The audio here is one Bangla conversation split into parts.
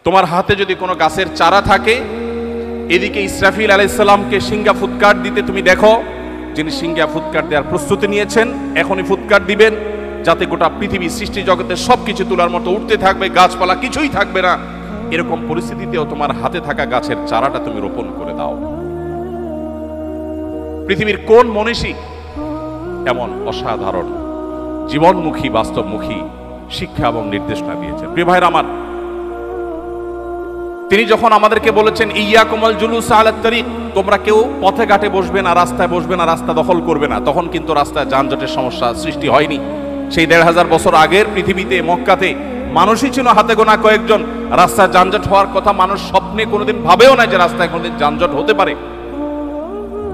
তোমার হাতে যদি কোনো গাছের চারা থাকে, এদিকে ইসরাফিল আলাইহিস সালামকে সিংহা ফুৎকার দিতে তুমি দেখো, যিনি সিংহা ফুৎকার দেওয়ার প্রস্তুতি নিয়েছেন, এখনই ফুৎকার দিবেন, যাতে গোটা পৃথিবী সৃষ্টি জগতের সবকিছু তুলার মতো উঠতে থাকবে, গাছপালা কিছুই থাকবে না। এরকম পরিস্থিতিতেও তোমার হাতে থাকা গাছের চারাটা তুমি রোপণ করে দাও। পৃথিবীর কোন মনীষী এমন অসাধারণ জীবনমুখী বাস্তবমুখী শিক্ষা এবং নির্দেশনা দিয়েছেন? প্রিয় ভাইরা আমার, তিনি যখন আমাদেরকে বলেছেন ইয়াকুমুল জুলুস আলাত তারিক, তোমরা কেউ পথে ঘাটে বসবে না, রাস্তায় বসবে না, রাস্তা দখল করবে না, তখন কিন্তু রাস্তায় যানজটের সমস্যা সৃষ্টি হয়নি। সেই ১৫০০ বছর আগের পৃথিবীতে মক্কাতে মানুষই ছিল হাতে গোনা কয়েকজন। রাস্তায় যানজট হওয়ার কথা মানুষ স্বপ্নে কোনোদিন ভাবেও না যে রাস্তায় কোনোদিন যানজট হতে পারে।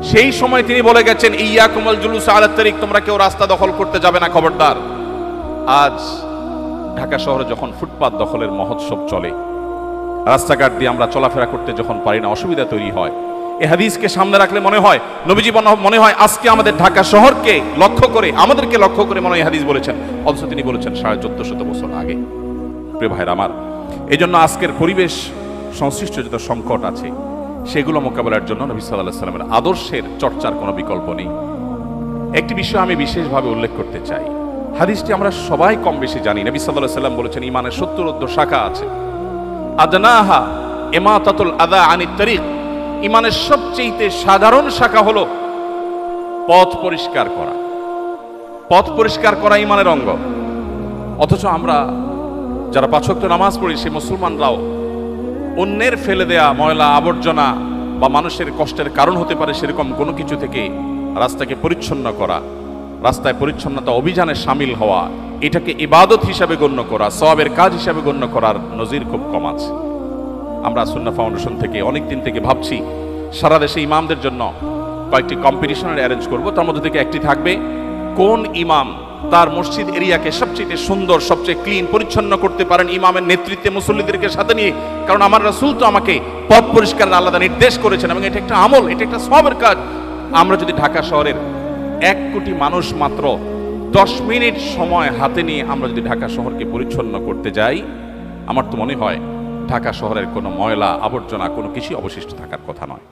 সেই সময় তিনি বলে গেছেন ইয়াকুমুল জুলুস আলাত তারিক, তোমরা কেউ রাস্তা দখল করতে যাবে না, খবরদার। আজ ঢাকা শহরে যখন ফুটপাত দখলের মহোৎসব চলে, রাস্তাঘাট দিয়ে আমরা চলাফেরা করতে যখন পারি না, অসুবিধা তৈরি হয়। এই হাদিসকে সামনে রাখলে মনে হয় নবীজি মনে হয় আজকে আমাদের ঢাকা শহরকে লক্ষ্য করে, আমাদেরকে লক্ষ্য করে মনে হয় হাদিস বলেছেন, অথচ তিনি বলেছেন ১৪৫০ বছর আগে। প্রিয় ভাইরা আমার, এই জন্য আজকের পরিবেশ সংশ্লিষ্ট যত সংকট আছে সেগুলো মোকাবেলার জন্য নবী সাল্লাল্লাহু আলাইহি ওয়াসাল্লামের আদর্শের চর্চার কোনো বিকল্প নেই। একটি বিষয় আমি বিশেষভাবে উল্লেখ করতে চাই, হাদিসটি আমরা সবাই কম বেশি জানি। নবী সাল্লাল্লাহু আলাইহি ওয়াসাল্লাম বলেছেন ঈমানের ৭০ শাখা আছে, আদনাহা ইমাতাতুল আযা আনিত তারিক, ঈমানের সবচেয়ে সাধারণ শাখা হলো পথ পরিষ্কার করা। পথ পরিষ্কার করা ঈমানের অঙ্গ। অথচ আমরা যারা ৫ ওয়াক্ত নামাজ পড়ি সেই মুসলমানরাও অন্যের ফেলে দেয়া ময়লা আবর্জনা বা মানুষের কষ্টের কারণ হতে পারে সেরকম কোনো কিছু থেকে রাস্তাকে পরিচ্ছন্ন করা, রাস্তায় পরিচ্ছন্নতা অভিযানে সামিল হওয়া, এটাকে ইবাদত হিসাবে গণ্য করা, সওয়াবের কাজ হিসাবে গণ্য করার নজির খুব কম আছে। আমরা সুন্নাহ ফাউন্ডেশন থেকে অনেক দিন থেকে ভাবছি সারা দেশে ইমামদের জন্য কয়েকটি কম্পিটিশনের অ্যারেঞ্জ করব। তার মধ্যে থেকে একটি থাকবে কোন ইমাম তার মসজিদ এরিয়াকে সবচেয়ে সুন্দর, সবচেয়ে ক্লিন পরিচ্ছন্ন করতে পারেন ইমামের নেতৃত্বে মুসল্লিদেরকে সাথে নিয়ে। কারণ আমার রাসূল তো আমাকে পথ পরিষ্কারের আলাদা নির্দেশ করেছেন এবং এটা একটা আমল, এটা একটা সওয়াবের কাজ। আমরা যদি ঢাকা শহরের ১ কোটি মানুষ মাত্র ১০ মিনিট সময় হাতে নিয়ে আমরা যদি ঢাকা শহরকে পরিচ্ছন্ন করতে যাই, আমার তো মনে হয় ঢাকা শহরের কোনো ময়লা আবর্জনা কোনো কিছুই অবশিষ্ট থাকার কথা নয়।